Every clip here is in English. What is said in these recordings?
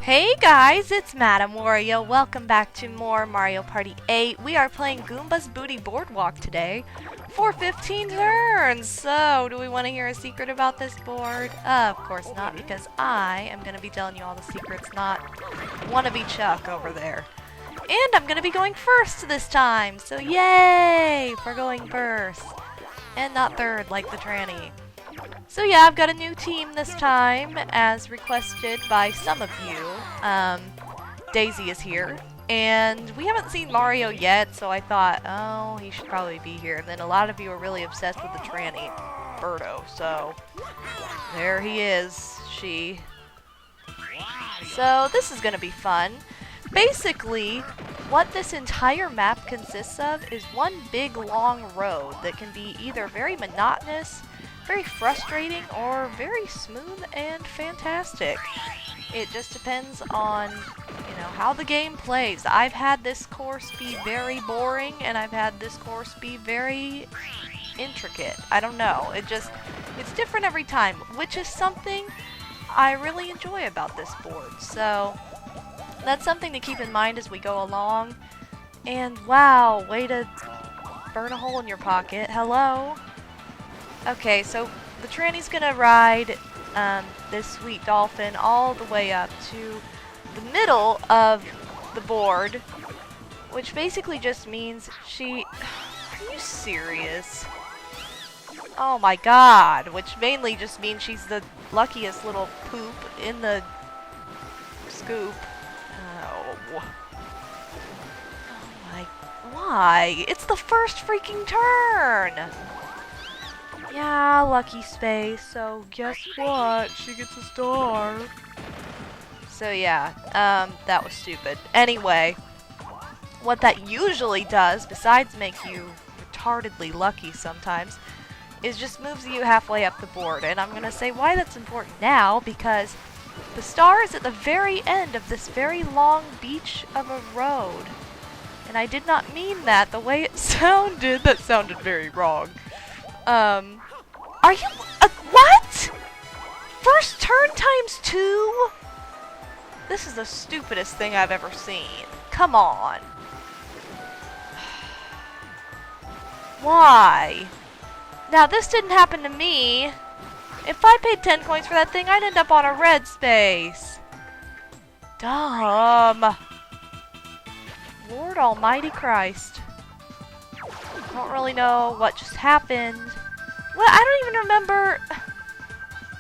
Hey guys, it's MadameWario. Welcome back to more Mario Party 8. We are playing Goomba's Booty Boardwalk today for 15 turns. So, do we want to hear a secret about this board? Of course not, because I am going to be telling you all the secrets, not wannabe Chuck over there. And I'm going to be going first this time. So, yay for going first. And not third like the tranny. So yeah, I've got a new team this time, as requested by some of you. Daisy is here, and we haven't seen Mario yet, so I thought, oh, he should probably be here. And then a lot of you are really obsessed with the tranny, Birdo, so there he is, she. So this is going to be fun. Basically, what this entire map consists of is one big long road that can be either very monotonous, very frustrating, or very smooth and fantastic. It just depends on, how the game plays. I've had this course be very boring, and I've had this course be very intricate. I don't know. It's different every time, which is something I really enjoy about this board. So, that's something to keep in mind as we go along. And wow, way to burn a hole in your pocket. Hello? Okay, so the tranny's gonna ride this sweet dolphin all the way up to the middle of the board, which basically just means she... Are you serious? Oh my god, which mainly just means she's the luckiest little poop in the scoop. Oh. Oh my... Why? It's the first freaking turn! Yeah, lucky space, so guess what? She gets a star. So yeah, that was stupid. Anyway, what that usually does, besides make you retardedly lucky sometimes, is just moves you halfway up the board. And I'm gonna say why that's important now, because the star is at the very end of this very long beach of a road. And I did not mean that the way it sounded. That sounded very wrong. Are you, what? First turn times 2? This is the stupidest thing I've ever seen. Come on. Why? Now, this didn't happen to me. If I paid 10 coins for that thing, I'd end up on a red space. Dumb. Lord Almighty Christ. I don't really know what just happened. Well, I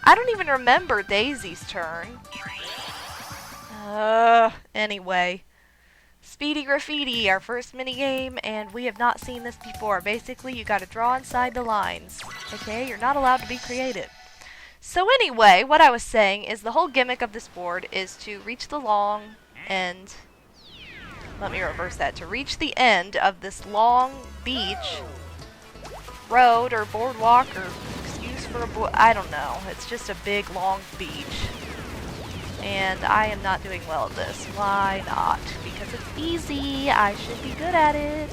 don't even remember Daisy's turn. Anyway. Speedy Graffiti, our first minigame, and we have not seen this before. Basically, you gotta draw inside the lines. Okay? You're not allowed to be creative. So anyway, what I was saying is the whole gimmick of this board is to reach the long end. Let me reverse that. To reach the end of this long beach, road, or boardwalk, or excuse for a I don't know. It's just a big, long beach. And I am not doing well at this. Why not? Because it's easy. I should be good at it.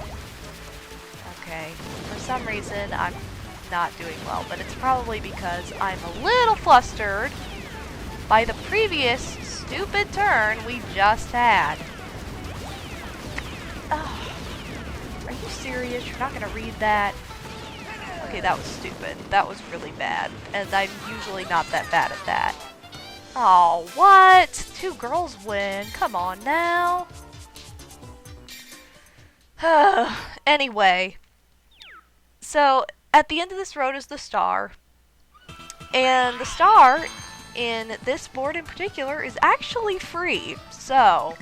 Okay. For some reason, I'm not doing well. But it's probably because I'm a little flustered by the previous stupid turn we just had. Oh, are you serious? You're not going to read that? Okay, that was stupid. That was really bad. And I'm usually not that bad at that. Oh, what? 2 girls win. Come on now. Anyway. So, at the end of this road is the star. And the star, in this board in particular, is actually free. So,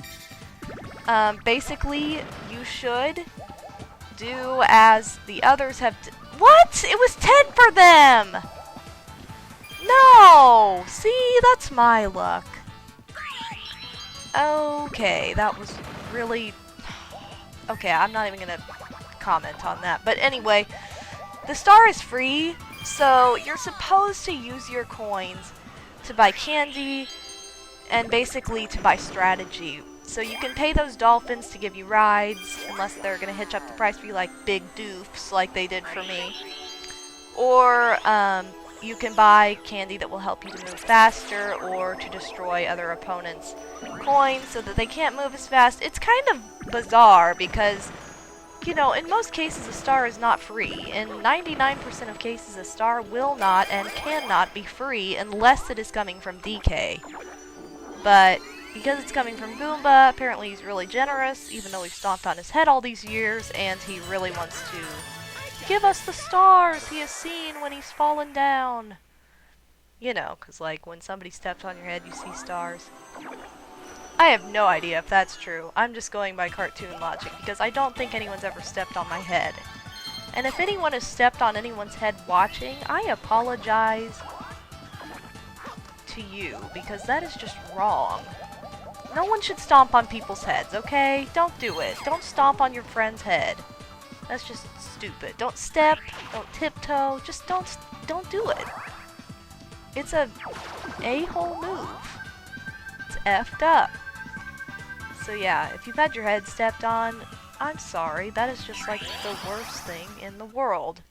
basically, you should do as the others have... What? It was 10 for them! No! See, that's my luck. Okay, that was really... Okay, I'm not even gonna comment on that. But anyway, the star is free, so you're supposed to use your coins to buy candy and basically to buy strategy. So you can pay those dolphins to give you rides, unless they're gonna hitch up the price for you like big doofs like they did for me. Or, you can buy candy that will help you to move faster or to destroy other opponents' coins so that they can't move as fast. It's kind of bizarre because, you know, in most cases a star is not free. In 99% of cases a star will not and cannot be free unless it is coming from DK. But because it's coming from Goomba, apparently he's really generous, even though we've stomped on his head all these years, and he really wants to give us the stars he has seen when he's fallen down. You know, because, like, when somebody steps on your head, you see stars. I have no idea if that's true. I'm just going by cartoon logic, because I don't think anyone's ever stepped on my head. And if anyone has stepped on anyone's head watching, I apologize to you, because that is just wrong. No one should stomp on people's heads, okay? Don't do it. Don't stomp on your friend's head. That's just stupid. Don't step, don't tiptoe, just don't do it. It's a a-hole move. It's effed up. So yeah, if you've had your head stepped on, I'm sorry. That is just like the worst thing in the world.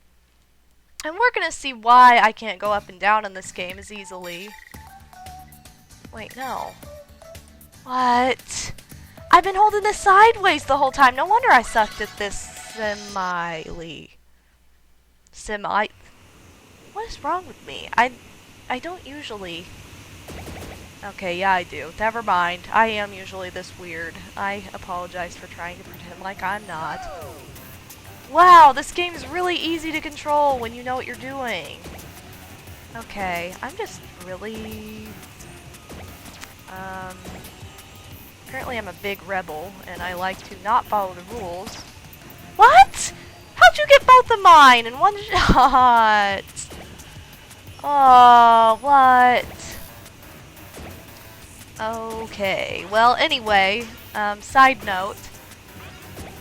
And we're gonna see why I can't go up and down in this game as easily. Wait, no. What? I've been holding this sideways the whole time. No wonder I sucked at this What is wrong with me? I don't usually... Okay, yeah, I do. Never mind. I am usually this weird. I apologize for trying to pretend like I'm not. Wow, this game is really easy to control when you know what you're doing. Okay, I'm just really... Apparently I'm a big rebel, and I like to not follow the rules. What? How'd you get both of mine in one shot? Oh, what? Okay, well, anyway, side note,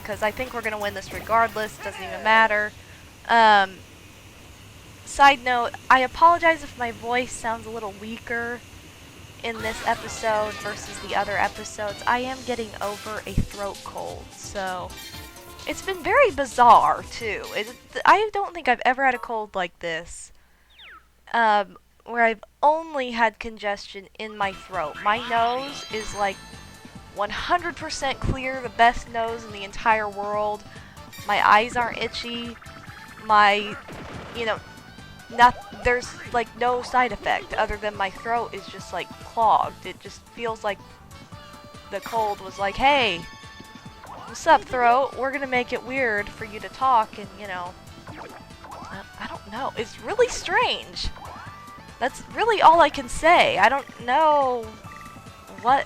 because I think we're going to win this regardless, doesn't even matter. Side note, I apologize if my voice sounds a little weaker in this episode versus the other episodes. I am getting over a throat cold, so it's been very bizarre, too. I don't think I've ever had a cold like this, where I've only had congestion in my throat. My nose is like 100% clear, the best nose in the entire world. My eyes aren't itchy. There's like no side effect other than my throat is just like clogged. It just feels like the cold was like, hey, what's up, throat? We're gonna make it weird for you to talk, and you know, I don't know. It's really strange. That's really all I can say. I don't know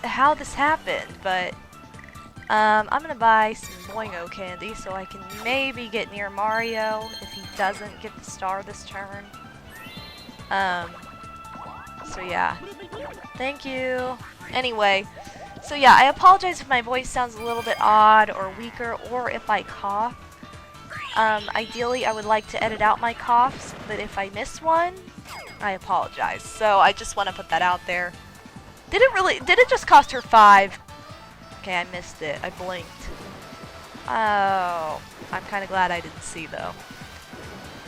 how this happened, but I'm gonna buy some Boingo candy so I can maybe get near Mario if he doesn't get the star this turn. So yeah. Thank you. Anyway, so yeah, I apologize if my voice sounds a little bit odd or weaker, or if I cough. Ideally, I would like to edit out my coughs, but if I miss one, I apologize. So I just want to put that out there. Did it just cost her 5? Okay, I missed it. I blinked. Oh, I'm kind of glad I didn't see, though.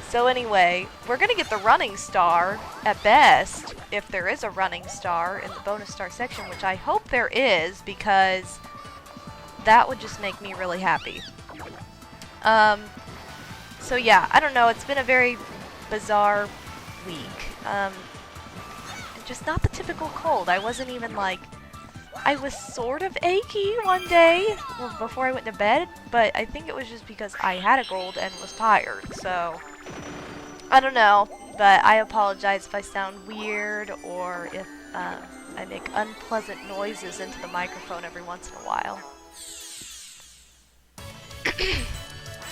So anyway, we're going to get the running star, at best, if there is a running star in the bonus star section, which I hope there is, because that would just make me really happy. So yeah, I don't know, it's been a very bizarre week. Just not the typical cold. I wasn't even like... I was sort of achy one day before I went to bed, but I think it was just because I had a cold and was tired, so... I don't know, but I apologize if I sound weird or if I make unpleasant noises into the microphone every once in a while.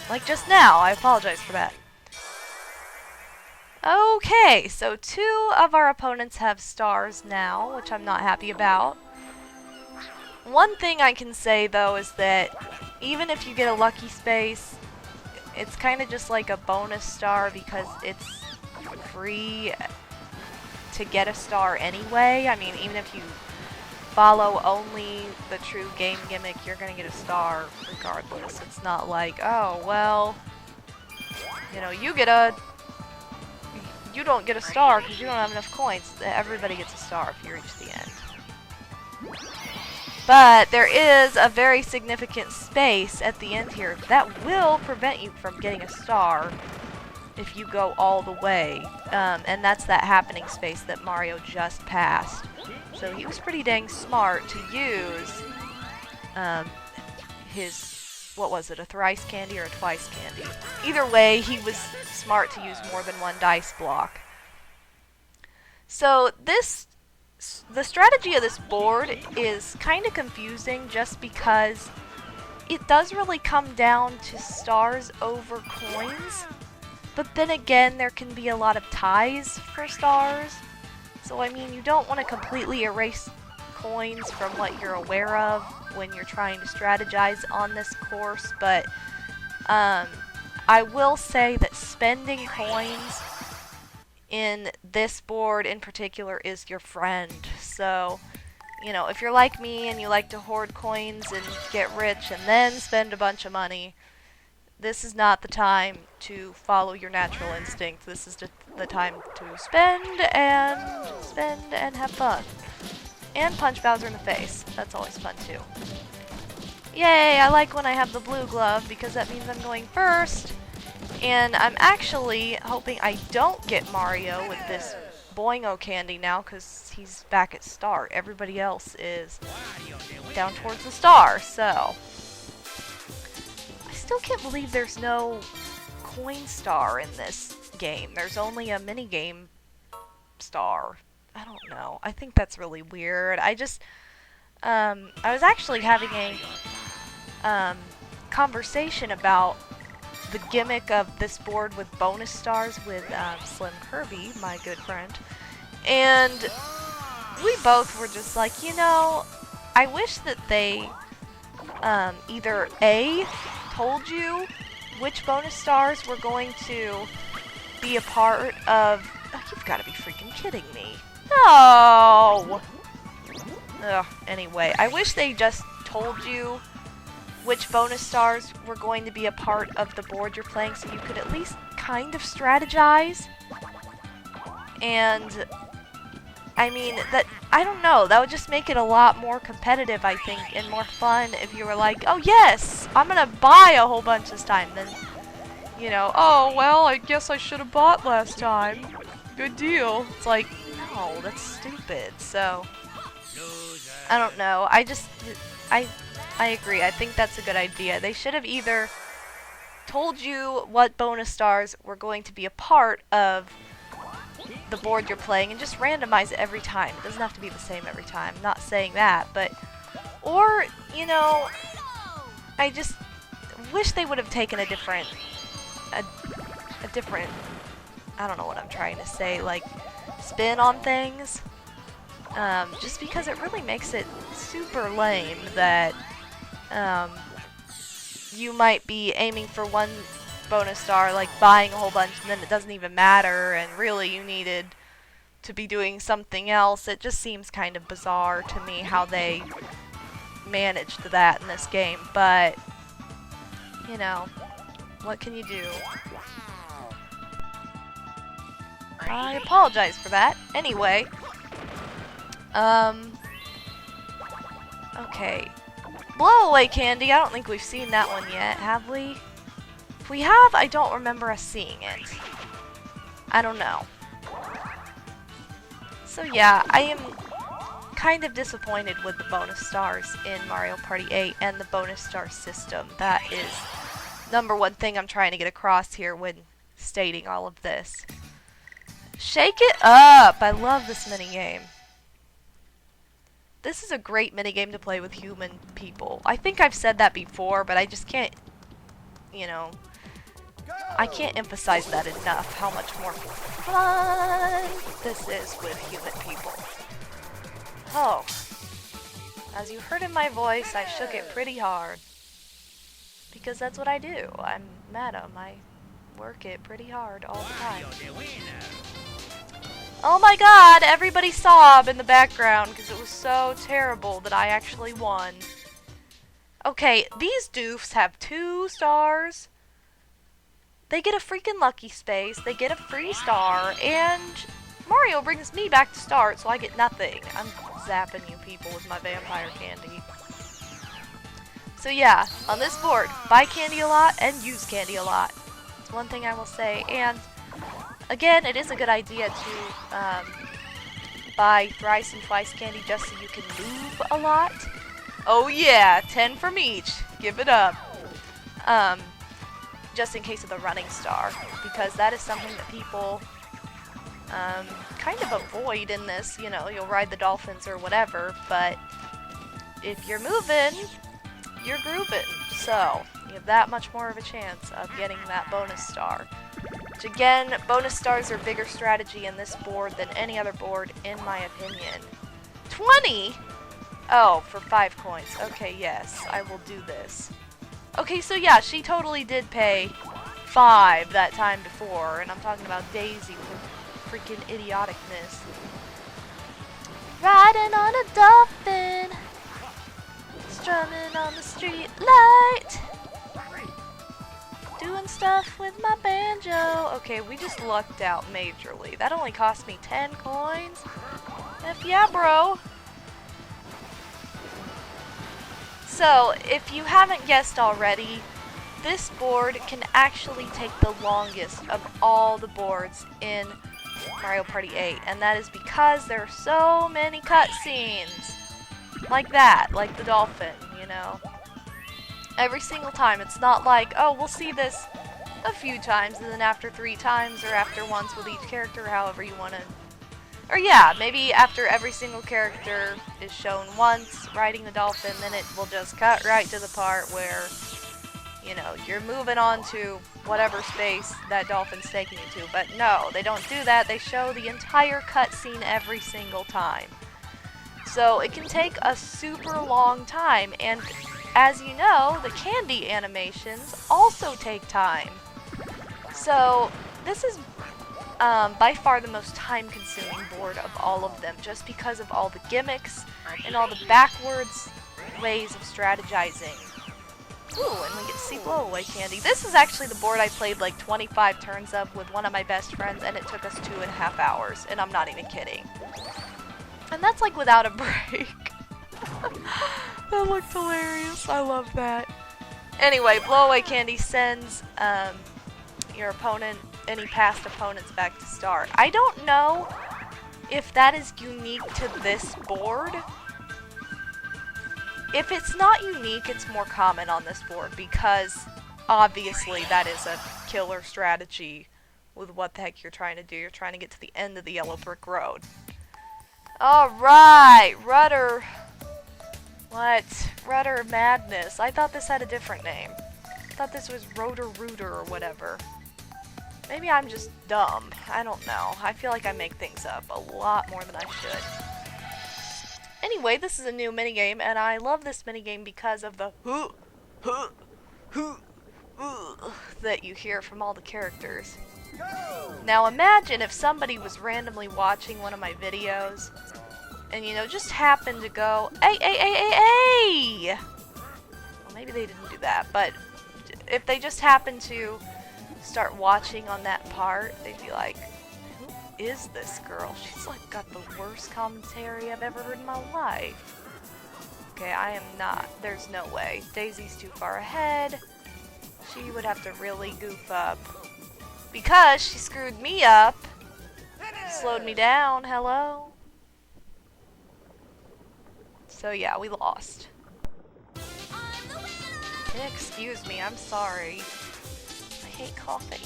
Like just now, I apologize for that. Okay, so 2 of our opponents have stars now, which I'm not happy about. One thing I can say, though, is that even if you get a lucky space, it's kind of just like a bonus star because it's free to get a star anyway. I mean, even if you follow only the true game gimmick, you're going to get a star regardless. It's not like, oh, well, you know, you get you don't get a star because you don't have enough coins. Everybody gets a star if you reach the end. But there is a very significant space at the end here that will prevent you from getting a star if you go all the way. And that's that happening space that Mario just passed. So he was pretty dang smart to use his, what was it, a thrice candy or a twice candy? Either way, he was smart to use more than one dice block. So the strategy of this board is kind of confusing just because it does really come down to stars over coins. But then again, there can be a lot of ties for stars. So I mean, you don't want to completely erase coins from what you're aware of when you're trying to strategize on this course, but I will say that spending coins in this board in particular is your friend. So, you know, if you're like me and you like to hoard coins and get rich and then spend a bunch of money, this is not the time to follow your natural instinct. This is the time to spend and have fun. And punch Bowser in the face. That's always fun too. Yay, I like when I have the blue glove because that means I'm going first. And I'm actually hoping I don't get Mario with this Boingo candy now because he's back at start. Everybody else is down towards the star, so I still can't believe there's no coin star in this game. There's only a minigame star. I don't know. I think that's really weird. I was actually having a conversation about the gimmick of this board with bonus stars with Slim Kirby, my good friend. And we both were just like, you know, I wish that they either A, told you which bonus stars were going to be a part of... Oh, you've got to be freaking kidding me. No! Ugh, anyway, I wish they just told you which bonus stars were going to be a part of the board you're playing so you could at least kind of strategize. And I mean, that, I don't know, that would just make it a lot more competitive, I think, and more fun if you were like, oh yes, I'm gonna buy a whole bunch this time, then, you know, oh well, I guess I should have bought last time. Good deal. It's like, no, that's stupid. So, I don't know. I agree. I think that's a good idea. They should have either told you what bonus stars were going to be a part of the board you're playing and just randomize it every time. It doesn't have to be the same every time. I'm not saying that, but... Or, you know, I just wish they would have taken a different... I don't know what I'm trying to say, like, spin on things. Just because it really makes it super lame that you might be aiming for one bonus star, like buying a whole bunch, and then it doesn't even matter, and really you needed to be doing something else. It just seems kind of bizarre to me how they managed that in this game, but, you know, what can you do? I apologize for that. Anyway, okay. Blow-away candy, I don't think we've seen that one yet, have we? If we have, I don't remember us seeing it. I don't know. So yeah, I am kind of disappointed with the bonus stars in Mario Party 8 and the bonus star system. That is #1 thing I'm trying to get across here when stating all of this. Shake it up! I love this minigame. This is a great minigame to play with human people. I think I've said that before, but I just can't, you know, I can't emphasize that enough, how much more fun this is with human people. Oh, as you heard in my voice, I shook it pretty hard. Because that's what I do. I'm Madam. I work it pretty hard all the time. Oh my god, everybody sob in the background because it was so terrible that I actually won. Okay, these doofs have 2 stars. they get a freaking lucky space, they get a free star, and Mario brings me back to start, so I get nothing. I'm zapping you people with my vampire candy. So yeah, on this board, buy candy a lot and use candy a lot. It's one thing I will say. And again, it is a good idea to buy thrice and twice candy just so you can move a lot. Oh yeah, 10 from each. Give it up. Just in case of the running star, because that is something that people kind of avoid in this. You know, you'll ride the dolphins or whatever, but if you're moving, you're grooving, so you have that much more of a chance of getting that bonus star. Which again, bonus stars are bigger strategy in this board than any other board, in my opinion. 20? Oh, for 5 coins. Okay, yes, I will do this. Okay, so yeah, she totally did pay 5 that time before, and I'm talking about Daisy with freaking idioticness. Riding on a dolphin, strumming on the street light, doing stuff with my banjo. Okay, we just lucked out majorly. That only cost me 10 coins. F yeah, bro. So, if you haven't guessed already, this board can actually take the longest of all the boards in Mario Party 8, and that is because there are so many cutscenes. Like that, like the dolphin, you know. Every single time. It's not like, oh, we'll see this a few times, and then after 3 times, or after once with each character, however you want to. Or yeah, maybe after every single character is shown once, riding the dolphin, then it will just cut right to the part where, you know, you're moving on to whatever space that dolphin's taking you to. But no, they don't do that. They show the entire cutscene every single time. So it can take a super long time, and as you know, the candy animations also take time. So this is by far the most time-consuming board of all of them, just because of all the gimmicks and all the backwards ways of strategizing. Ooh, and we get to see blowaway candy. This is actually the board I played like 25 turns of with one of my best friends, and it took us 2.5 hours, and I'm not even kidding. And that's like without a break. That looked hilarious. I love that. Anyway, blowaway candy sends your opponent, any past opponents, back to start. I don't know if that is unique to this board. If it's not unique, it's more common on this board, because obviously that is a killer strategy with what the heck you're trying to do. You're trying to get to the end of the yellow brick road. Alright, Rudder. What? Rudder Madness. I thought this had a different name. I thought this was Rotor Rooter or whatever. Maybe I'm just dumb. I don't know. I feel like I make things up a lot more than I should. Anyway, this is a new minigame, and I love this minigame because of the that you hear from all the characters. Now imagine if somebody was randomly watching one of my videos and, you know, just happened to go, hey, hey, hey, hey, hey! Well, maybe they didn't do that, but if they just happened to start watching on that part, they'd be like, who is this girl? She's like got the worst commentary I've ever heard in my life. Okay, I am not. There's no way. Daisy's too far ahead. She would have to really goof up. Because she screwed me up. Slowed me down. Hello? So yeah, we lost. Excuse me, I'm sorry. I hate coughing.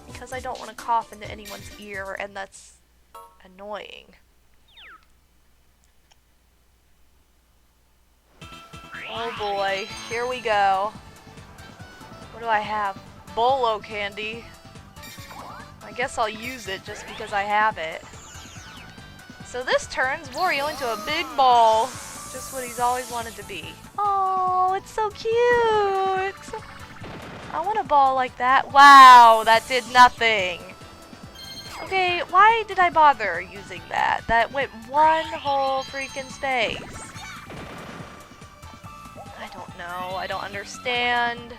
Because I don't want to cough into anyone's ear, and that's annoying. Oh boy, here we go. What do I have? Bolo candy. I guess I'll use it just because I have it. So this turns Wario into a big ball. Just what he's always wanted to be. Oh, it's so cute. I want a ball like that. Wow, that did nothing. Okay, why did I bother using that? That went one whole freaking space. I don't know. I don't understand.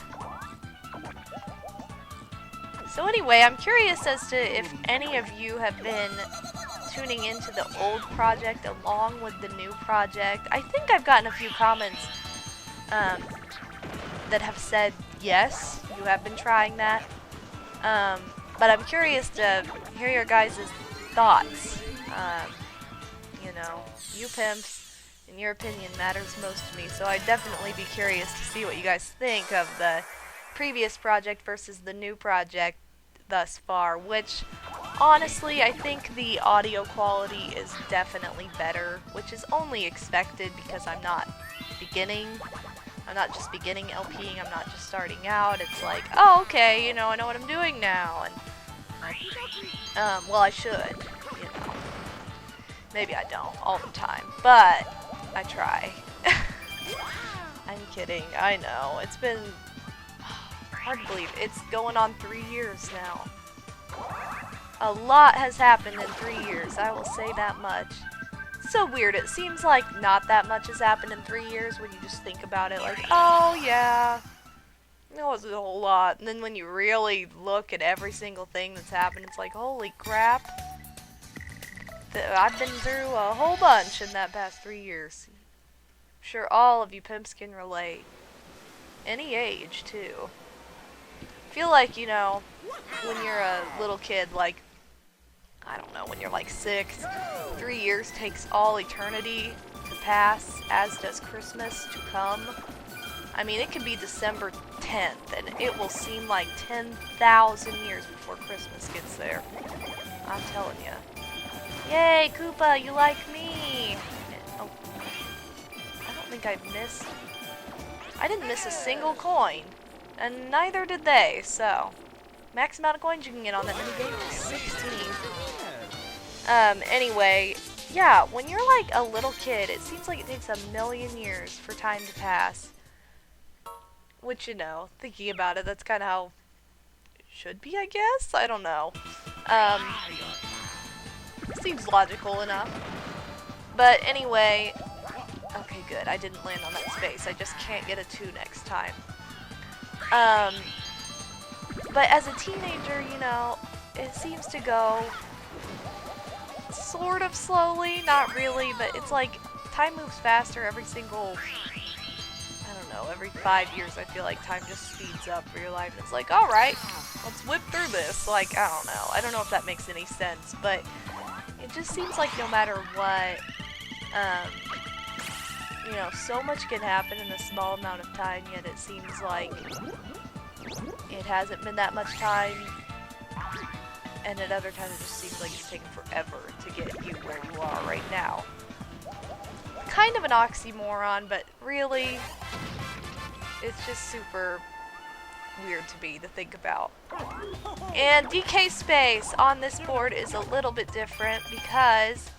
So anyway, I'm curious as to if any of you have been tuning into the old project along with the new project. I think I've gotten a few comments that have said yes, you have been trying that. But I'm curious to hear your guys' thoughts. You know, you pimps, and your opinion matters most to me, so I'd definitely be curious to see what you guys think of the previous project versus the new project thus far, which honestly I think the audio quality is definitely better, which is only expected because I'm not just beginning LPing, I'm not just starting out. It's like, oh, okay, you know, I know what I'm doing now, and well, I should, you know. Maybe I don't all the time, but I try. I'm kidding, I know. It's been hard to believe. It's going on 3 years now. A lot has happened in 3 years, I will say that much. It's so weird. It seems like not that much has happened in 3 years when you just think about it, like, oh yeah, it wasn't a whole lot. And then when you really look at every single thing that's happened, it's like, holy crap. I've been through a whole bunch in that past 3 years. I'm sure all of you pimps can relate. Any age, too. I feel like, you know, when you're a little kid, like, I don't know, when you're like 6, 3 years takes all eternity to pass, as does Christmas to come. I mean, it could be December 10th, and it will seem like 10,000 years before Christmas gets there. I'm telling you. Yay, Koopa, you like me! Oh, I don't think I missed... I didn't miss a single coin, and neither did they, so... Max amount of coins you can get on that minigame is 16. Anyway, yeah, when you're like a little kid, it seems like it takes a million years for time to pass. Which, you know, thinking about it, that's kind of how it should be, I guess? I don't know. Seems logical enough. But anyway, okay, good. I didn't land on that space. I just can't get a 2 next time. But as a teenager, you know, it seems to go sort of slowly, not really, but it's like time moves faster every single, I don't know, every 5 years I feel like time just speeds up for your life. It's like, alright, let's whip through this. Like, I don't know if that makes any sense, but it just seems like no matter what, you know, so much can happen in a small amount of time, yet it seems like it hasn't been that much time, and at other times it just seems like it's taken forever to get you where you are right now. Kind of an oxymoron, but really, it's just super weird to me to think about. And DK space on this board is a little bit different because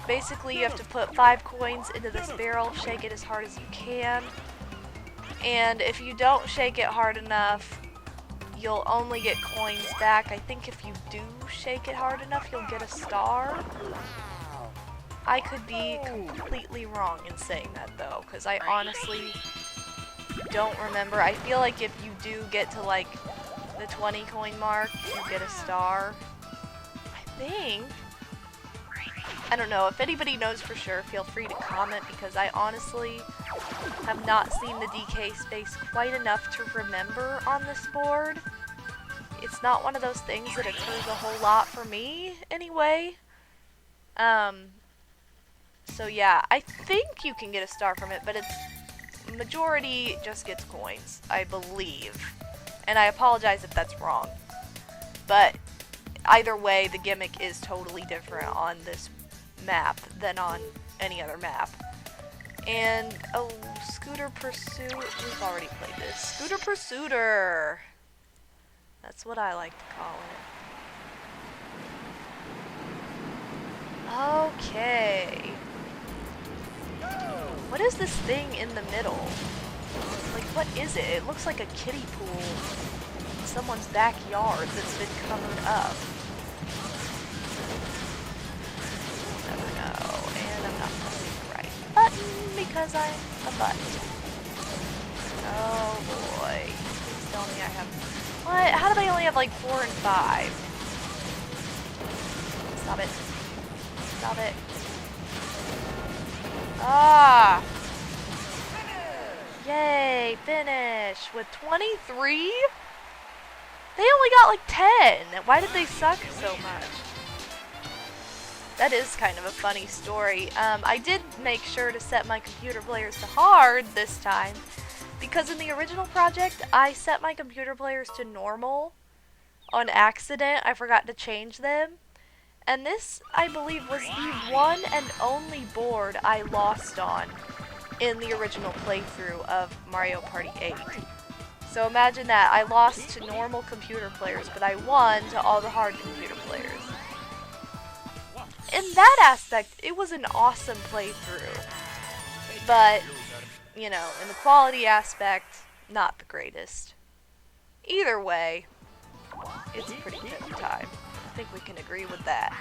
basically you have to put 5 coins into this barrel, shake it as hard as you can, and if you don't shake it hard enough, you'll only get coins back. I think if you do shake it hard enough, you'll get a star. I could be completely wrong in saying that though, because I honestly don't remember. I feel like if you do get to like the 20 coin mark, you get a star. I think. I don't know. If anybody knows for sure, feel free to comment, because I honestly have not seen the DK space quite enough to remember on this board. It's not one of those things that occurs a whole lot for me, anyway. So yeah, I think you can get a star from it, but it's majority just gets coins, I believe. And I apologize if that's wrong. But either way, the gimmick is totally different on this map than on any other map. And, oh, Scooter Pursuit, we've already played this. Scooter Pursuiter! That's what I like to call it. Okay. What is this thing in the middle? Like, what is it? It looks like a kiddie pool in someone's backyard that's been covered up. Never know. And I'm not pressing the right button because I'm a butt. Oh boy. Please tell me I have What? How do they only have like 4 and 5? Stop it. Stop it. Ah! Yay, finish with 23? They only got like 10. Why did they suck so much? That is kind of a funny story. I did make sure to set my computer players to hard this time, because in the original project, I set my computer players to normal on accident. I forgot to change them. And this, I believe, was the one and only board I lost on in the original playthrough of Mario Party 8. So imagine that. I lost to normal computer players, but I won to all the hard computer players. In that aspect, it was an awesome playthrough. But, you know, in the quality aspect, not the greatest. Either way, it's a pretty good time. I think we can agree with that.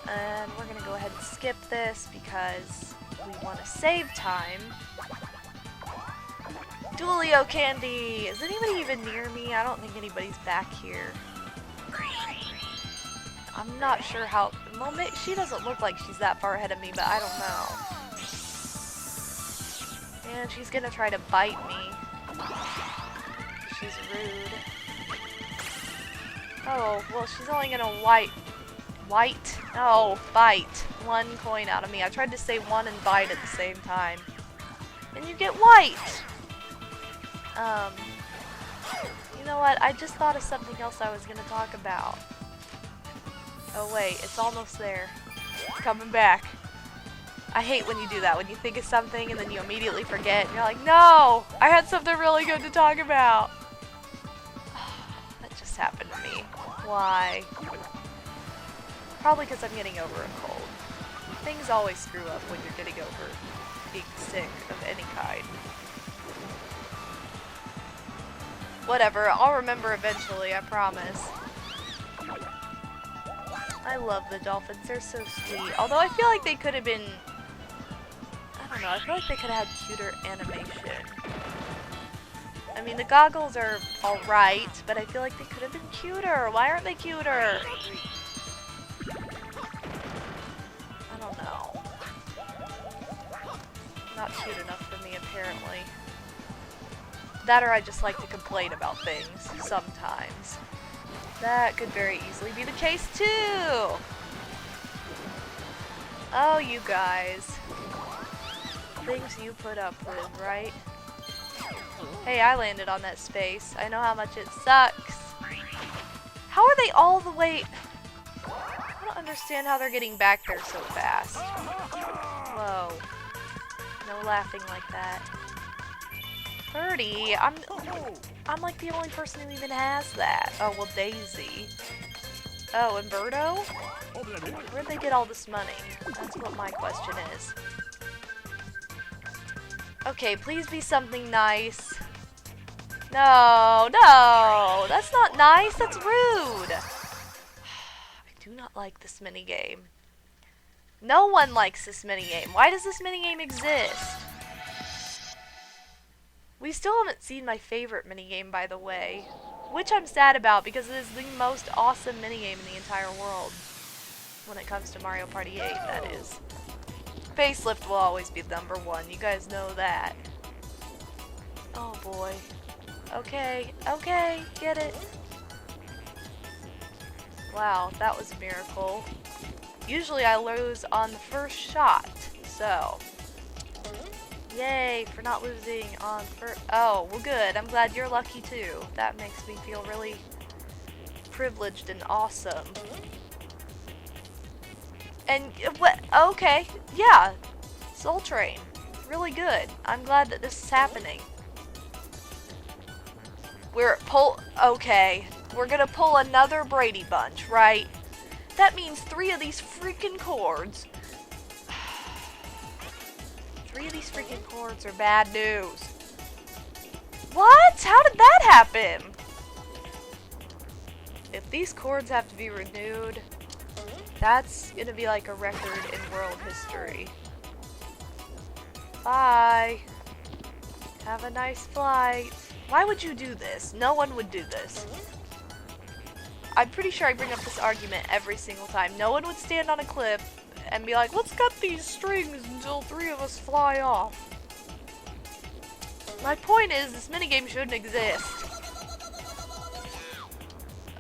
And we're gonna go ahead and skip this because we want to save time. Dualio candy! Is anybody even near me? I don't think anybody's back here. I'm not sure how... Well, she doesn't look like she's that far ahead of me, but I don't know. And she's gonna try to bite me. She's rude. Oh, well, she's only gonna bite 1 coin out of me. I tried to say one and bite at the same time. And you get white! You know what? I just thought of something else I was gonna talk about. Oh wait, it's almost there. It's coming back. I hate when you do that, when you think of something and then you immediately forget and you're like, no! I had something really good to talk about! That just happened to me. Why? Probably because I'm getting over a cold. Things always screw up when you're getting over being sick of any kind. Whatever, I'll remember eventually, I promise. I love the dolphins, they're so sweet. Although I feel like they could have been... I don't know, I feel like they could have had cuter animation. I mean, the goggles are alright, but I feel like they could have been cuter. Why aren't they cuter? I don't know. Not cute enough for me, apparently. That or I just like to complain about things, sometimes. That could very easily be the case, too! Oh, you guys. Things you put up with, right? Hey, I landed on that space. I know how much it sucks. How are they all the way... I don't understand how they're getting back there so fast. Whoa. No laughing like that. 30? I'm like the only person who even has that. Oh, well, Daisy. Oh, and Birdo? Where'd they get all this money? That's what my question is. Okay, please be something nice. No, no! That's not nice, that's rude! I do not like this minigame. No one likes this minigame. Why does this minigame exist? We still haven't seen my favorite minigame, by the way. Which I'm sad about, because it is the most awesome minigame in the entire world. When it comes to Mario Party 8, that is. Facelift will always be number 1, you guys know that. Oh boy. Okay, okay, get it. Wow, that was a miracle. Usually I lose on the first shot, so... Yay, for not losing on first... Oh, well good, I'm glad you're lucky too. That makes me feel really privileged and awesome. And, what? Okay, yeah, Soul Train. Really good. I'm glad that this is happening. Okay, we're gonna pull another Brady Bunch, right? That means 3 of these freaking chords. 3 of these freaking chords are bad news. What? How did that happen? If these chords have to be renewed, that's gonna be like a record in world history. Bye. Have a nice flight. Why would you do this? No one would do this. I'm pretty sure I bring up this argument every single time. No one would stand on a cliff and be like, let's cut these strings until 3 of us fly off. My point is, this minigame shouldn't exist.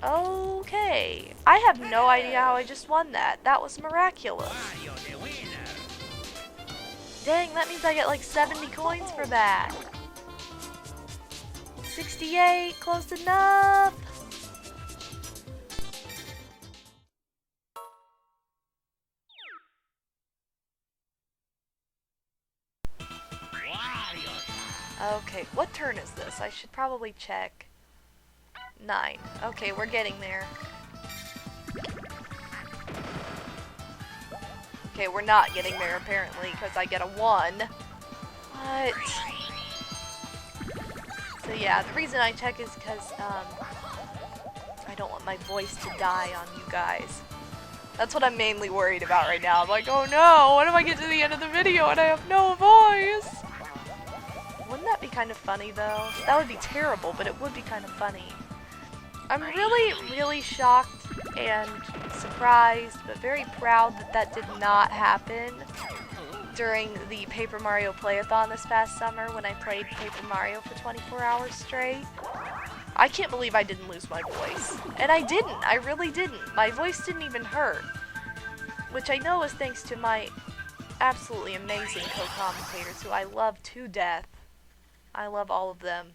Okay. I have no idea how I just won that. That was miraculous. Dang, that means I get like 70 coins for that. 68, close enough. Okay, what turn is this? I should probably check. 9. Okay, we're getting there. Okay, we're not getting there apparently because I get a 1. What? So yeah, the reason I check is because I don't want my voice to die on you guys. That's what I'm mainly worried about right now. I'm like, oh no, what if I get to the end of the video and I have no voice? Wouldn't that be kind of funny though? That would be terrible, but it would be kind of funny. I'm really, really shocked and surprised, but very proud that that did not happen during the Paper Mario Playathon this past summer when I played Paper Mario for 24 hours straight. I can't believe I didn't lose my voice. And I didn't. I really didn't. My voice didn't even hurt. Which I know is thanks to my absolutely amazing co-commentators who I love to death. I love all of them.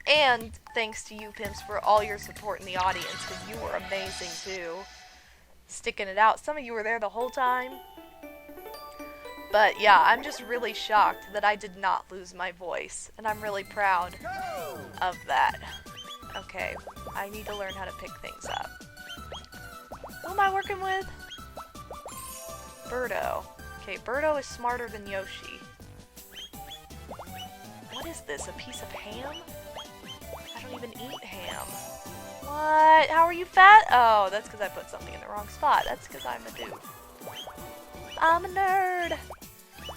And thanks to you pimps for all your support in the audience, because you were amazing too. Sticking it out. Some of you were there the whole time. But yeah, I'm just really shocked that I did not lose my voice. And I'm really proud of that. Okay, I need to learn how to pick things up. Who am I working with? Birdo. Okay, Birdo is smarter than Yoshi. What is this, a piece of ham? I don't even eat ham. What? How are you fat? Oh, that's because I put something in the wrong spot. That's because I'm a dude. I'm a nerd.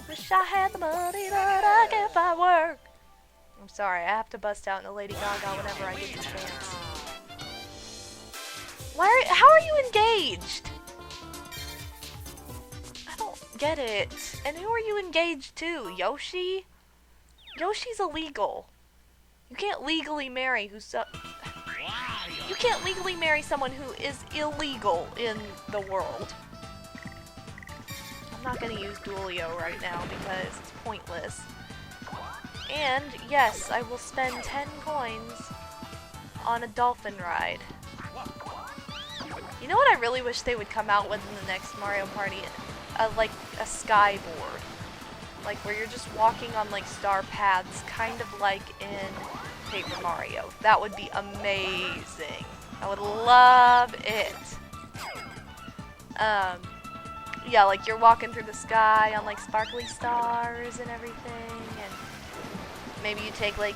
Wish I had the money that I get by work. I'm sorry, I have to bust out in a Lady Gaga whenever I get the chance. How are you engaged? I don't get it. And who are you engaged to? Yoshi? Yoshi's illegal. You can't legally marry You can't legally marry someone who is illegal in the world. I'm not gonna use Duelio right now because it's pointless. And yes, I will spend 10 coins on a dolphin ride. You know what I really wish they would come out with in the next Mario Party? Like a skyboard. Like where you're just walking on like star paths, kind of like in Paper Mario. That would be amazing. I would love it. Yeah, like you're walking through the sky on like sparkly stars and everything, and maybe you take like,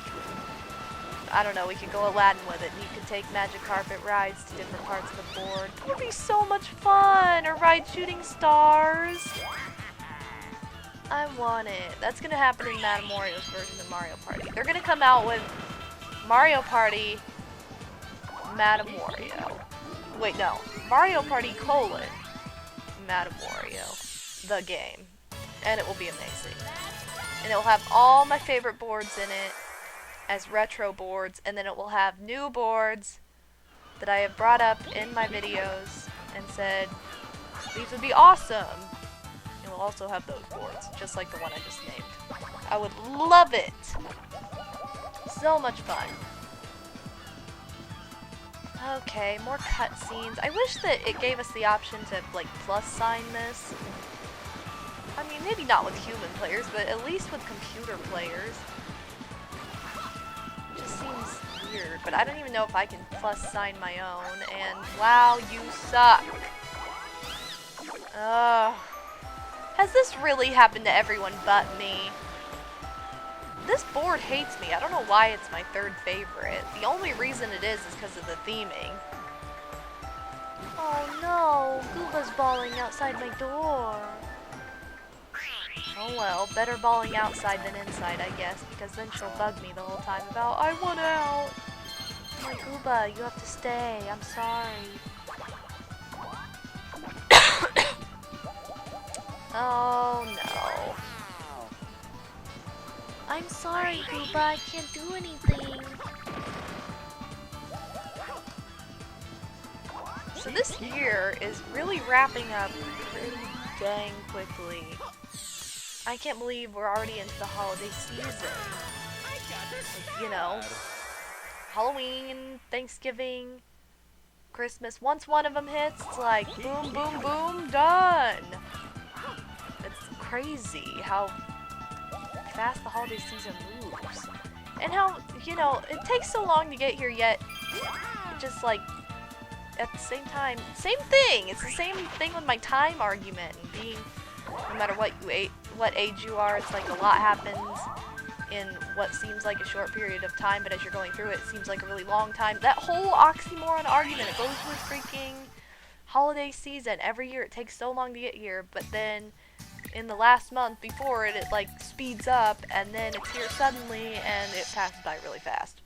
I don't know, we could go Aladdin with it, and you could take magic carpet rides to different parts of the board. That would be so much fun! Or ride shooting stars! I want it. That's gonna happen in MadameWario's version of Mario Party. They're gonna come out with Mario Party MadameWario. Wait, no. Mario Party : MadameWario. The game. And it will be amazing. And it will have all my favorite boards in it as retro boards, and then it will have new boards that I have brought up in my videos and said these would be awesome. It will also have those boards, just like the one I just named. I would love it. So much fun. Okay, more cutscenes. I wish that it gave us the option to like plus sign this. I mean, maybe not with human players, but at least with computer players. It just seems weird, but I don't even know if I can plus sign my own, and wow, you suck. Ugh. Has this really happened to everyone but me? This board hates me. I don't know why it's my third favorite. The only reason it is because of the theming. Oh no, Goomba's balling outside my door. Oh well, better balling outside than inside, I guess, because then she'll bug me the whole time about, I want out! I'm like, Goomba, you have to stay, I'm sorry. Oh no. I'm sorry, Goomba, I can't do anything. So this year is really wrapping up pretty dang quickly. I can't believe we're already into the holiday season. Like, you know, Halloween, Thanksgiving, Christmas. Once one of them hits, it's like boom, boom, boom, done. It's crazy how fast the holiday season moves. And how, you know, it takes so long to get here yet, just like, at the same time, same thing. It's the same thing with my time argument and being, no matter what age you are, it's like a lot happens in what seems like a short period of time, but as you're going through it, it seems like a really long time. That whole oxymoron argument, it goes with freaking holiday season. Every year it takes so long to get here, but then in the last month before it, it like speeds up, and then it's here suddenly, and it passes by really fast.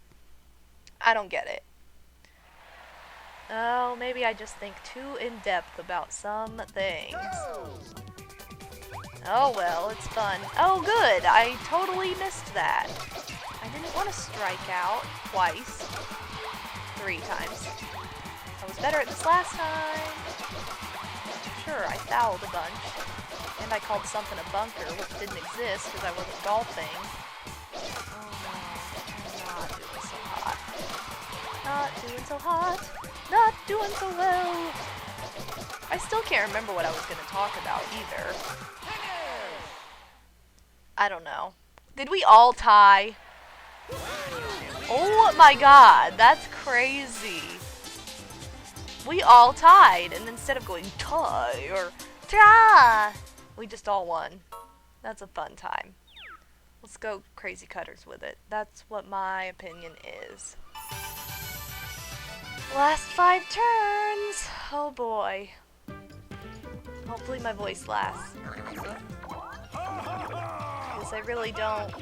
I don't get it. Oh, maybe I just think too in depth about some things. Oh well, it's fun. Oh good, I totally missed that. I didn't want to strike out twice. 3 times. I was better at this last time. Sure, I fouled a bunch. And I called something a bunker, which didn't exist because I wasn't golfing. Oh no, I'm not doing so hot. Not doing so hot. Not doing so well. I still can't remember what I was going to talk about either. I don't know. Did we all tie? Oh my god, that's crazy. We all tied, and instead of going tie or ta, we just all won. That's a fun time. Let's go crazy cutters with it. That's what my opinion is. Last 5 turns. Oh boy. Hopefully my voice lasts. Because I really don't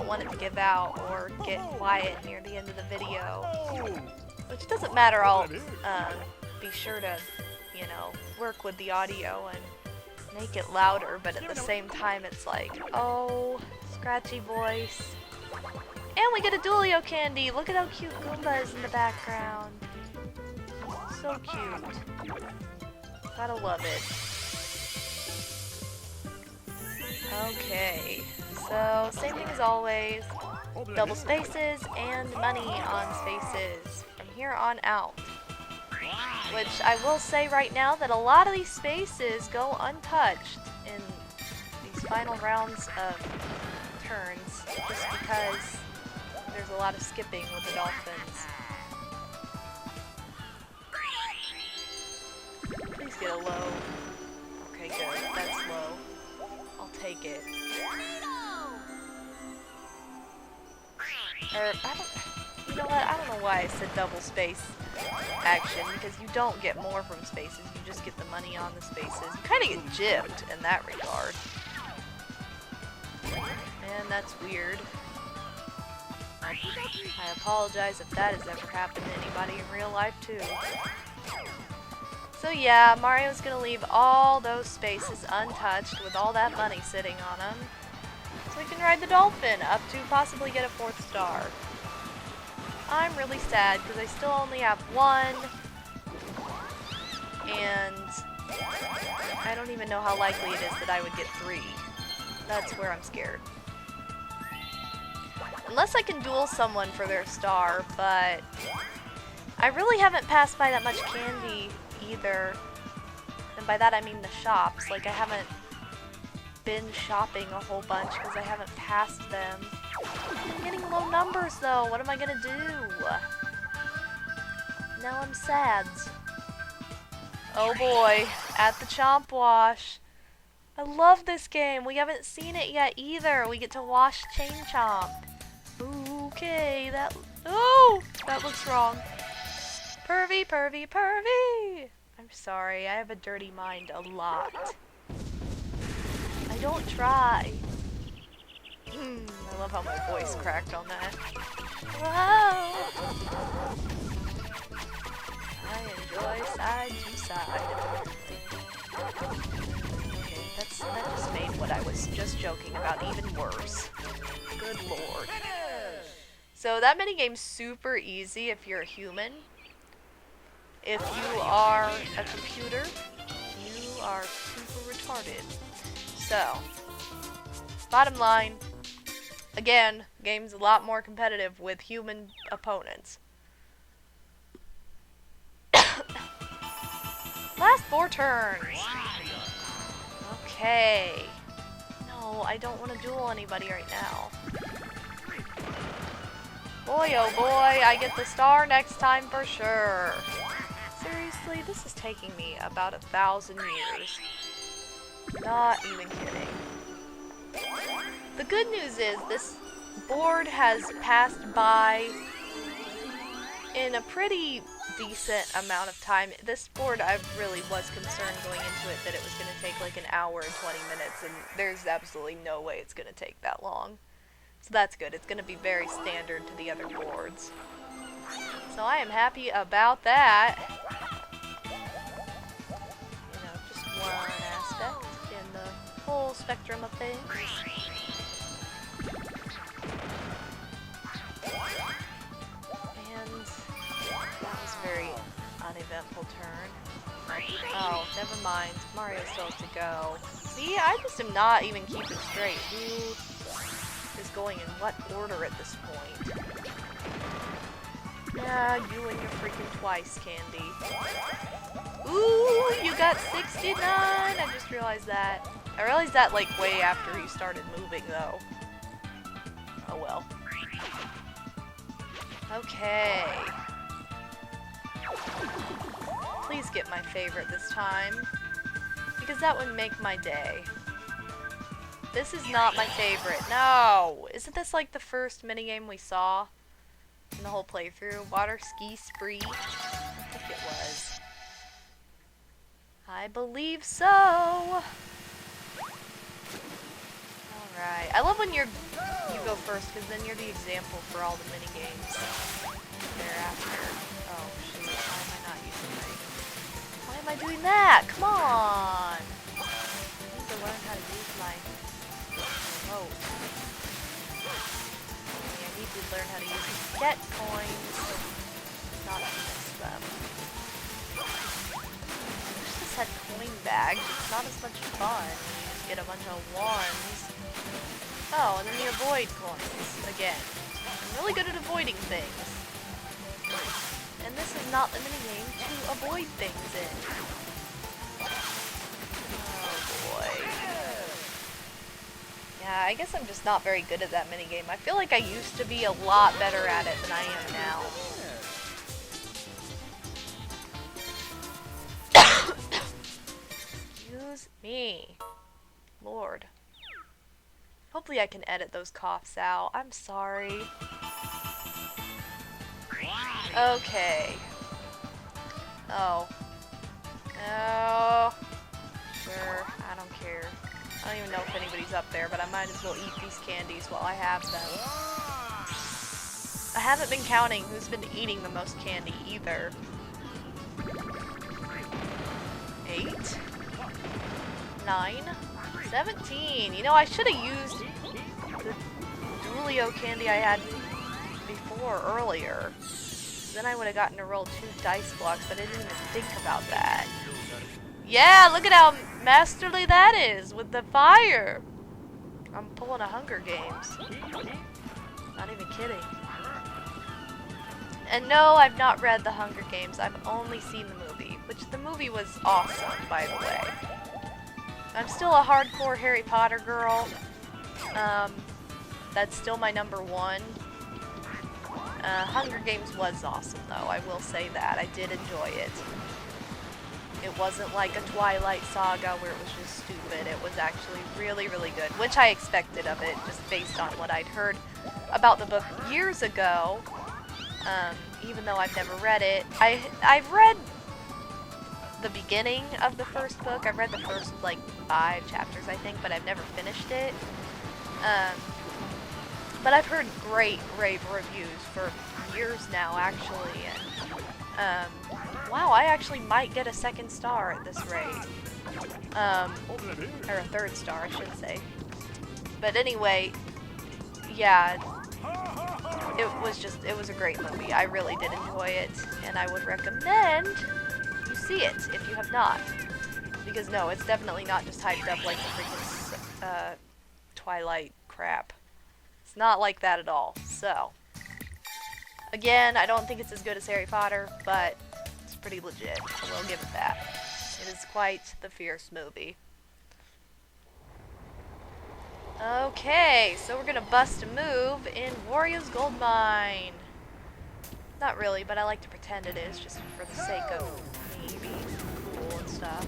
want it to give out or get quiet near the end of the video. Which doesn't matter, I'll be sure to, you know, work with the audio and make it louder, but at the same time it's like, oh, scratchy voice. And we get a Dualio candy! Look at how cute Goomba is in the background. So cute. Gotta love it. Okay, so same thing as always. Double spaces and money on spaces from here on out. Which I will say right now that a lot of these spaces go untouched in these final rounds of turns just because there's a lot of skipping with the dolphins. Please get a low. Okay, good. That's low. I'll take it. Or, you know what? I don't know why I said double space action, because you don't get more from spaces, you just get the money on the spaces. You kind of get gypped in that regard. And that's weird. I apologize if that has ever happened to anybody in real life too. So yeah, Mario's gonna leave all those spaces untouched with all that money sitting on them. So we can ride the dolphin up to possibly get a 4th star. I'm really sad because I still only have 1. And I don't even know how likely it is that I would get 3. That's where I'm scared. Unless I can duel someone for their star, but I really haven't passed by that much candy either. And by that I mean the shops. Like, I haven't been shopping a whole bunch because I haven't passed them. I'm getting low numbers though. What am I gonna do? Now I'm sad. Oh boy, at the Chomp Wash. I love this game. We haven't seen it yet either. We get to wash Chain Chomp. Okay, that looks wrong. Pervy, pervy, pervy! I'm sorry, I have a dirty mind a lot. don't try. I love how my voice cracked on that. Whoa! I enjoy side to side. Okay, that just made what I was just joking about even worse. Good lord. So that minigame's super easy if you're a human. If you are a computer, you are super retarded. So, bottom line, again, game's a lot more competitive with human opponents. Last 4 turns. Okay. No, I don't want to duel anybody right now. Boy, oh boy, I get the star next time for sure. Seriously, this is taking me about 1,000 years. Not even kidding. The good news is this board has passed by in a pretty decent amount of time. This board, I really was concerned going into it that it was going to take like an hour and 20 minutes, and there's absolutely no way it's going to take that long. So that's good. It's going to be very standard to the other boards. So I am happy about that. You know, just one aspect in the whole spectrum of things. And that was a very uneventful turn. Oh, never mind. Mario still has to go. See, I just am not even keeping straight. Who is going in what order at this point? Yeah, you and your freaking twice, Candy. Ooh, you got 69! I just realized that. I realized that, like, way after you started moving, though. Oh well. Okay. Please get my favorite this time, because that would make my day. This is not my favorite. No! Isn't this like the first minigame we saw in the whole playthrough? Water ski spree? I think it was. I believe so! Alright. I love when you go first, because then you're the example for all the minigames thereafter. Oh shoot, why am I not using my... Why am I doing that? Come on! I need to learn how to use my remote. I need to learn how to use these get coins, not to miss them. I wish this had coin bags. It's not as much fun. You just get a bunch of ones. Oh, and then you avoid coins again. I'm really good at avoiding things. And this is not the minigame to avoid things in. Oh boy. Yeah, I guess I'm just not very good at that minigame. I feel like I used to be a lot better at it than I am now. Excuse me. Lord. Hopefully I can edit those coughs out. I'm sorry. Okay. Oh. Oh. Sure, I don't care. I don't even know if anybody's up there, but I might as well eat these candies while I have them. I haven't been counting who's been eating the most candy either. 8, 9, 17. You know, I should have used the Julio candy I had before earlier. Then I would have gotten to roll 2 dice blocks, but I didn't even think about that. Yeah, look at how masterly that is with the fire. I'm pulling a Hunger Games. Not even kidding. And no, I've not read the Hunger Games. I've only seen the movie, which the movie was awesome, by the way. I'm still a hardcore Harry Potter girl. That's still my #1. Hunger Games was awesome, though. I will say that. I did enjoy it. It wasn't like a Twilight Saga where it was just stupid. It was actually really, really good, which I expected of it, just based on what I'd heard about the book years ago. Even though I've never read it. I've read the beginning of the first book. I've read the first, like, 5 chapters, I think, but I've never finished it. But I've heard great rave reviews for years now, actually, and, wow, I actually might get a 2nd star at this rate. Or a 3rd star, I should say. But anyway, yeah, it was a great movie. I really did enjoy it, and I would recommend you see it if you have not. Because no, it's definitely not just hyped up like the freaking, Twilight crap. It's not like that at all. So, again, I don't think it's as good as Harry Potter, but it's pretty legit. I will give it that. It is quite the fierce movie. Okay, so we're gonna bust a move in Wario's Gold Mine. Not really, but I like to pretend it is, just for the sake of me being cool and stuff.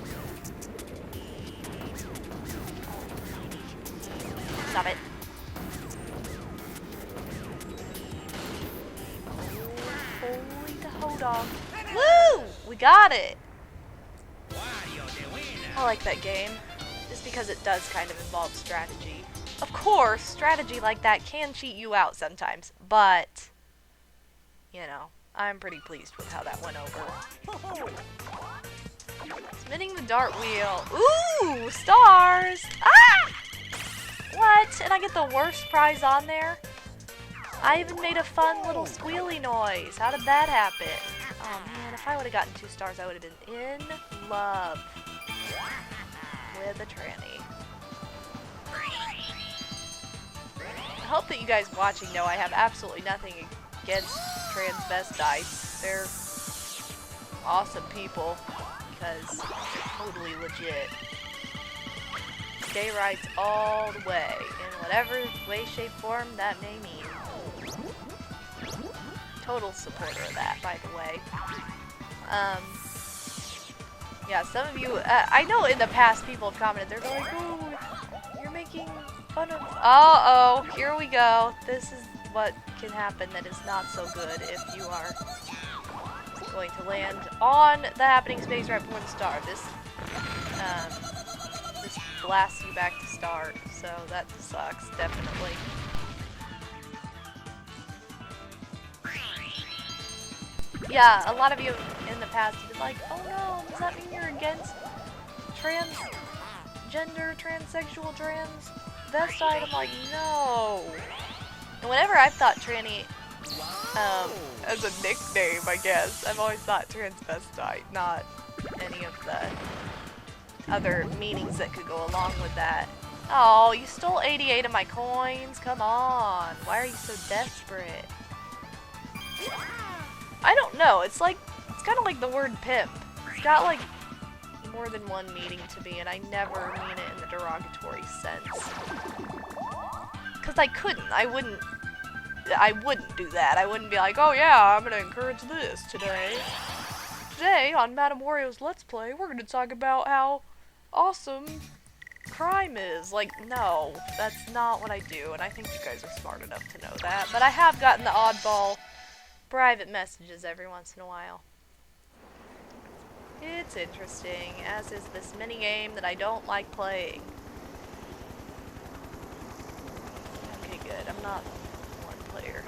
Stop it. Holy the ho dog. Woo! We got it! I like that game, just because it does kind of involve strategy. Of course, strategy like that can cheat you out sometimes, but, you know, I'm pretty pleased with how that went over. Spinning the dart wheel. Ooh, stars! Ah! What? And I get the worst prize on there? I even made a fun little squealy noise. How did that happen? Oh man, if I would have gotten 2 stars, I would have been in love with a tranny. I hope that you guys watching know I have absolutely nothing against transvestites. They're awesome people because they're totally legit. Gay rights all the way, in whatever way, shape, form that may mean. Total supporter of that, by the way. Yeah, some of you, I know in the past people have commented, they're like, oh, you're making fun of, uh-oh, here we go. This is what can happen that is not so good if you are going to land on the happening space right before the star. This blasts you back to start, so that sucks, definitely. Yeah, a lot of you in the past have been like, oh no, does that mean you're against transgender, transsexual, transvestite? I'm like, no. And whenever I've thought tranny, as a nickname, I guess, I've always thought transvestite, not any of the other meanings that could go along with that. Oh, you stole 88 of my coins? Come on. Why are you so desperate? I don't know. It's like, it's kind of like the word pimp. It's got like more than one meaning to me, and I never mean it in the derogatory sense. Because I wouldn't do that. I wouldn't be like, oh yeah, I'm gonna encourage this today. Today on MadameWario's Let's Play, we're gonna talk about how awesome crime is. Like, no, that's not what I do, and I think you guys are smart enough to know that. But I have gotten the oddball private messages every once in a while. It's interesting, as is this minigame that I don't like playing. Okay, good. I'm not one player.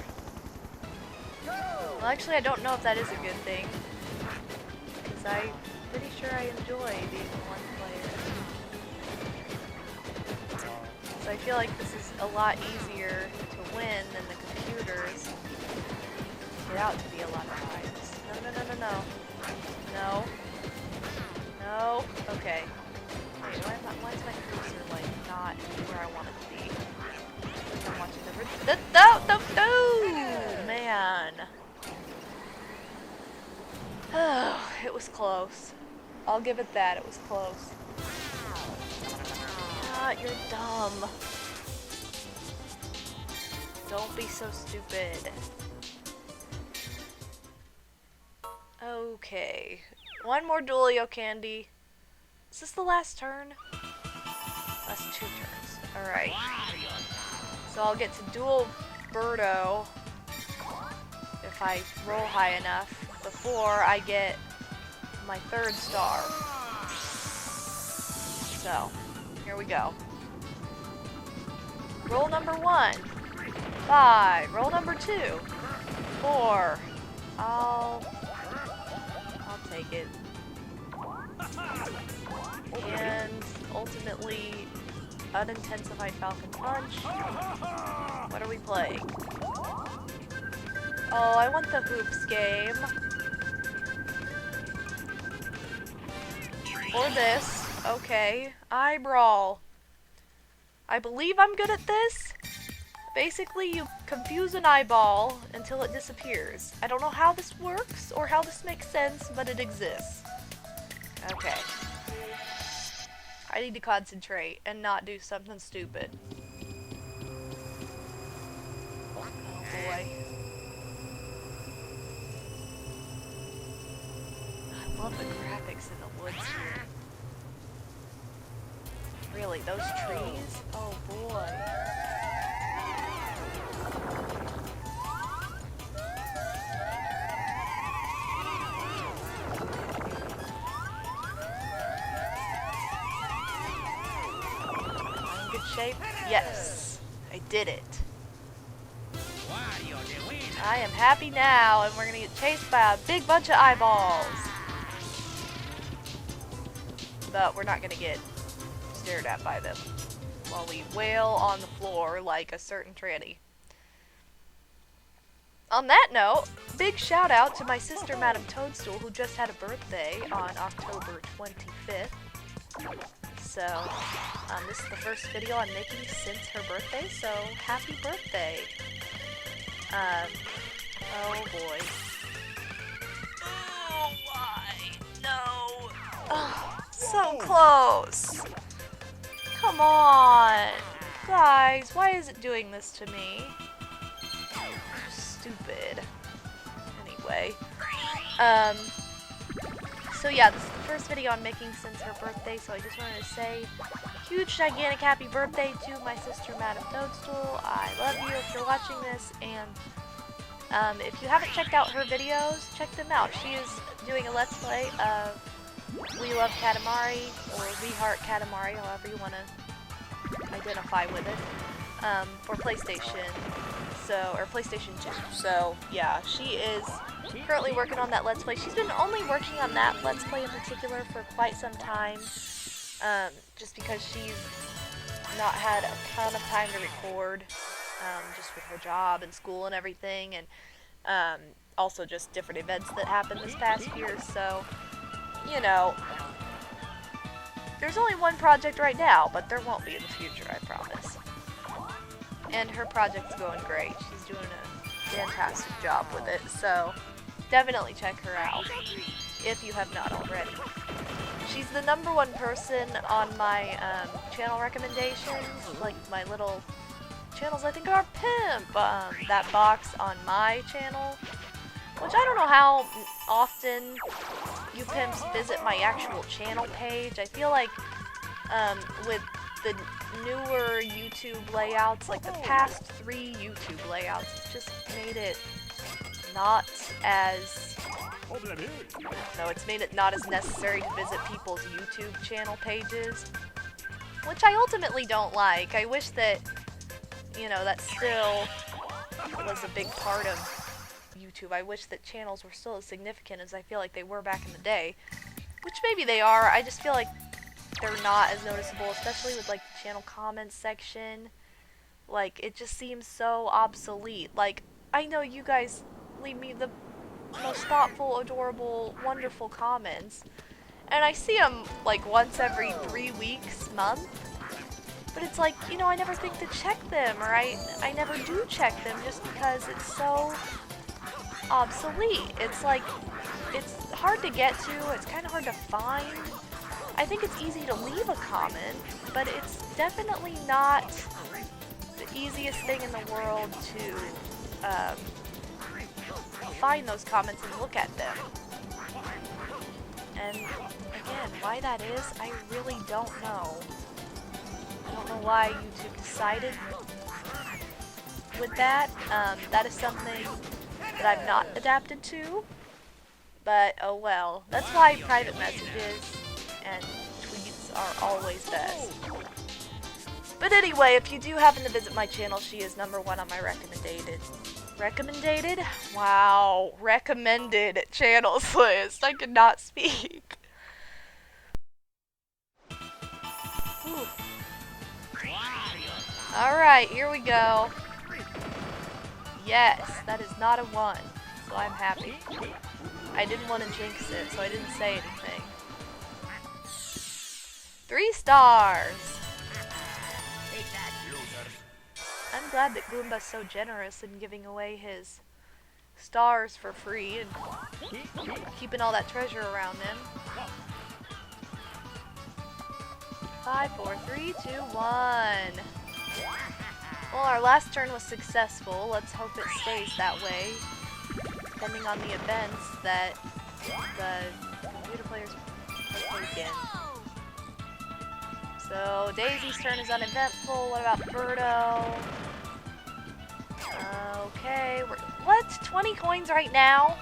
Well, actually, I don't know if that is a good thing, because I'm pretty sure I enjoy being one player. So I feel like this is a lot easier to win than the computers. It out to be a lot of times. No. No. No. Okay. Wait, why is my cursor, like, not where I want it to be? I'm watching the... No! Man. Oh, it was close. I'll give it that. It was close. Ah, you're dumb. Don't be so stupid. Okay. One more Duelio candy. Is this the last turn? Last 2 turns. Alright. So I'll get to duel Birdo if I roll high enough before I get my 3rd star. So, here we go. Roll number 1. 5. Roll number 2. 4. I'll take it. And ultimately, unintensified Falcon Punch. What are we playing? Oh, I want the hoops game. Or this. Okay. Eye brawl. I believe I'm good at this. Basically, you confuse an eyeball until it disappears. I don't know how this works or how this makes sense, but it exists. Okay. I need to concentrate and not do something stupid. Oh boy. I love the graphics in the woods here. Really, those trees? Oh boy. In good shape? Yes, I did it. I am happy now, and we're gonna get chased by a big bunch of eyeballs. But we're not gonna get stared at by them while we wail on the floor like a certain tranny. On that note, big shout out to my sister Madame Toadstool, who just had a birthday on October 25th. So, this is the first video I'm making since her birthday, so happy birthday. Oh boy. Oh, why? No. Oh, so close. Come on. Guys, why is it doing this to me? Stupid. Anyway. So yeah, this is the first video I'm making since her birthday, so I just wanted to say huge, gigantic happy birthday to my sister, Madame Toadstool. I love you if you're watching this, and if you haven't checked out her videos, check them out. She is doing a Let's Play of We Love Katamari, or We Heart Katamari, however you want to identify with it, for PlayStation, or PlayStation 2. So, yeah, she is currently working on that Let's Play. She's been only working on that Let's Play in particular for quite some time, just because she's not had a ton of time to record, just with her job and school and everything, and also just different events that happened this past year, so, you know, there's only one project right now, but there won't be in the future, I promise. And her project's going great. She's doing a fantastic job with it, so definitely check her out if you have not already. She's the #1 person on my channel recommendations, like my little channels I think are pimp, that box on my channel, which I don't know how often you pimps visit my actual channel page. I feel like with the newer YouTube layouts, like the past 3 YouTube layouts, it's just made it not as, no, it's made it not as necessary to visit people's YouTube channel pages, which I ultimately don't like. I wish that, you know, that still was a big part of YouTube. I wish that channels were still as significant as I feel like they were back in the day, which maybe they are. I just feel like they're not as noticeable, especially with like the channel comments section. Like, it just seems so obsolete. Like, I know you guys leave me the most thoughtful, adorable, wonderful comments, and I see them like once every 3 weeks, month, but it's like, you know, I never think to check them, or I never do check them just because it's so obsolete. It's like, it's hard to get to, it's kind of hard to find. I think it's easy to leave a comment, but it's definitely not the easiest thing in the world to find those comments and look at them. And again, why that is, I really don't know. I don't know why YouTube decided with that. That is something that I've not adapted to. But oh well. That's why private messages and tweets are always best. But anyway, if you do happen to visit my channel, she is #1 on my recommended? Wow, recommended channels list. I could not speak. Alright, here we go. Yes, that is not a 1, so I'm happy. I didn't want to jinx it, so I didn't say anything. 3 stars! I'm glad that Goomba's so generous in giving away his stars for free and keeping all that treasure around him. 5, 4, 3, 2, 1. Well, our last turn was successful. Let's hope it stays that way, depending on the events that the computer players partake in. So, Daisy's turn is uneventful. What about Birdo? Okay, what? 20 coins right now?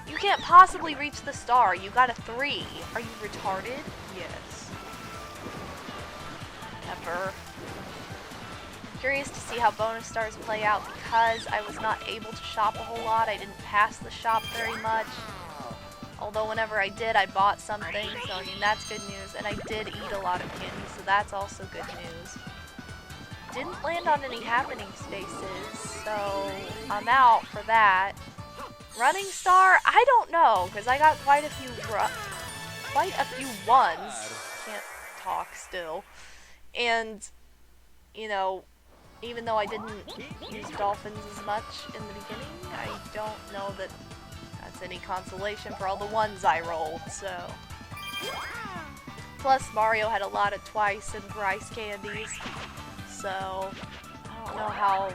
You can't possibly reach the star. You got a 3. Are you retarded? Yes. Never. Curious to see how bonus stars play out because I was not able to shop a whole lot. I didn't pass the shop very much. Although whenever I did, I bought something, so I mean that's good news. And I did eat a lot of candy, so that's also good news. Didn't land on any happening spaces, so I'm out for that. Running star, I don't know, because I got quite a few ones. Can't talk still. And, you know, even though I didn't use dolphins as much in the beginning, I don't know that that's any consolation for all the ones I rolled, so. Plus, Mario had a lot of twice and thrice candies, so I don't know how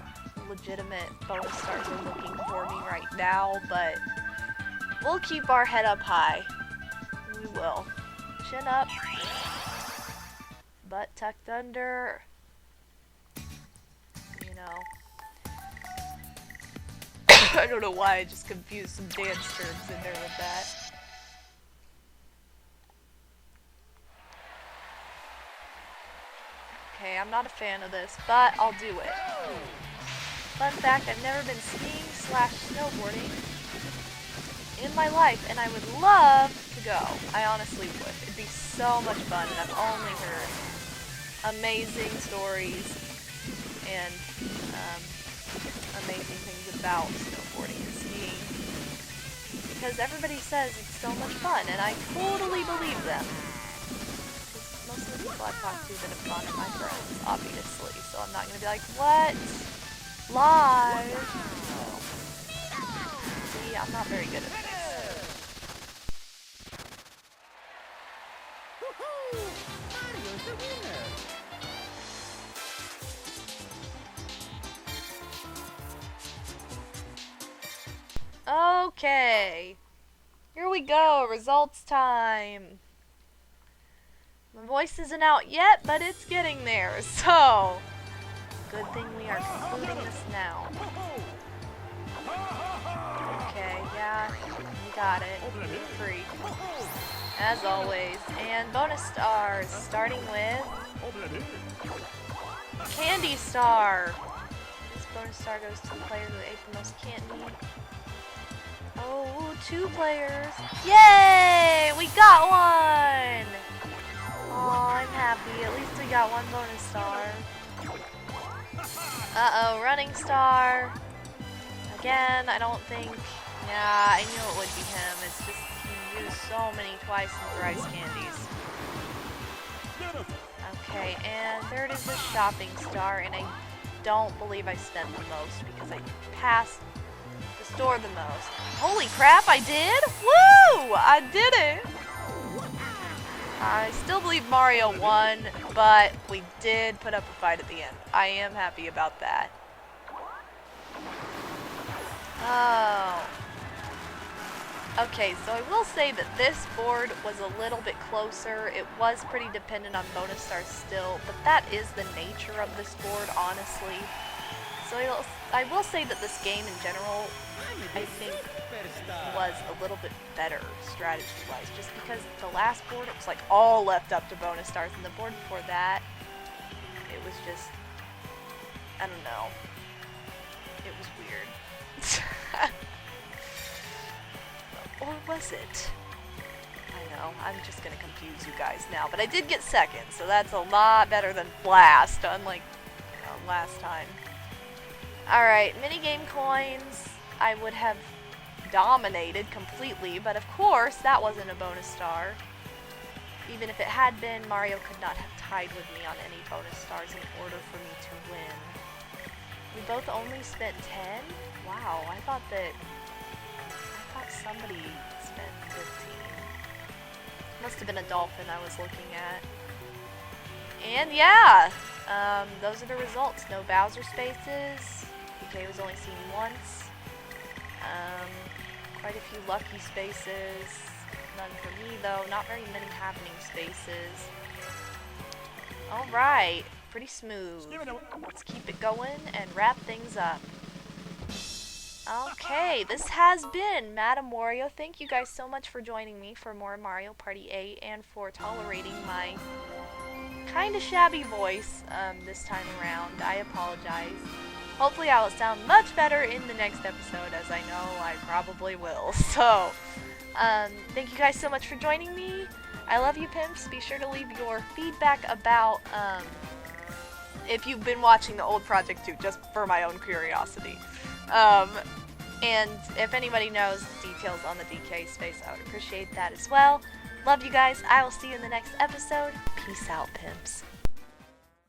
legitimate bonus stars are looking for me right now, but we'll keep our head up high. We will. Chin up. Butt tucked under. You know. I don't know why I just confused some dance terms in there with that. Okay, I'm not a fan of this, but I'll do it. Fun fact, I've never been skiing / snowboarding in my life, and I would love to go. I honestly would. It'd be so much fun, and I've only heard amazing stories and amazing things about snowboarding and skiing. Because everybody says it's so much fun, and I totally believe them. Most of the people I've talked to that have gone are my friends, obviously, so I'm not going to be like, what? Live? See, I'm not very good at this. Okay, here we go, results time. My voice isn't out yet, but it's getting there, so good thing we are concluding this now. Okay, yeah, you got it. Be free. As always. And bonus stars, starting with Candy Star. This bonus star goes to the player who ate the most candy. Oh, 2 players. Yay! We got one! Oh, I'm happy. At least we got 1 bonus star. Uh-oh, running star. Again, I don't think... Yeah, I knew it would be him. It's just he used so many twice and thrice candies. Okay, and third is the shopping star, and I don't believe I spent the most because I passed the store the most. Holy crap, I did? Woo! I did it! I still believe Mario won, but we did put up a fight at the end. I am happy about that. Oh. Okay, so I will say that this board was a little bit closer. It was pretty dependent on bonus stars still, but that is the nature of this board, honestly. So I will say that this game in general I think was a little bit better strategy-wise, just because the last board, it was like all left up to bonus stars, and the board before that, it was just, I don't know, it was weird. Or was it? I know, I'm just gonna confuse you guys now, but I did get second, so that's a lot better than last, unlike last time. Alright, minigame coins, I would have dominated completely, but of course that wasn't a bonus star. Even if it had been, Mario could not have tied with me on any bonus stars in order for me to win. We both only spent 10? Wow, I thought somebody spent 15. Must have been a dolphin I was looking at. And yeah, those are the results. No Bowser spaces. PK was only seen once. Quite a few lucky spaces. None for me though. Not very many happening spaces. Alright, pretty smooth. Let's keep it going and wrap things up. Okay, this has been MadameWario. Thank you guys so much for joining me for more Mario Party 8 and for tolerating my kinda shabby voice this time around. I apologize. Hopefully I will sound much better in the next episode, as I know I probably will. So, thank you guys so much for joining me. I love you, pimps. Be sure to leave your feedback about if you've been watching the old Project 2, just for my own curiosity. And if anybody knows details on the DK space, I would appreciate that as well. Love you guys. I will see you in the next episode. Peace out, pimps.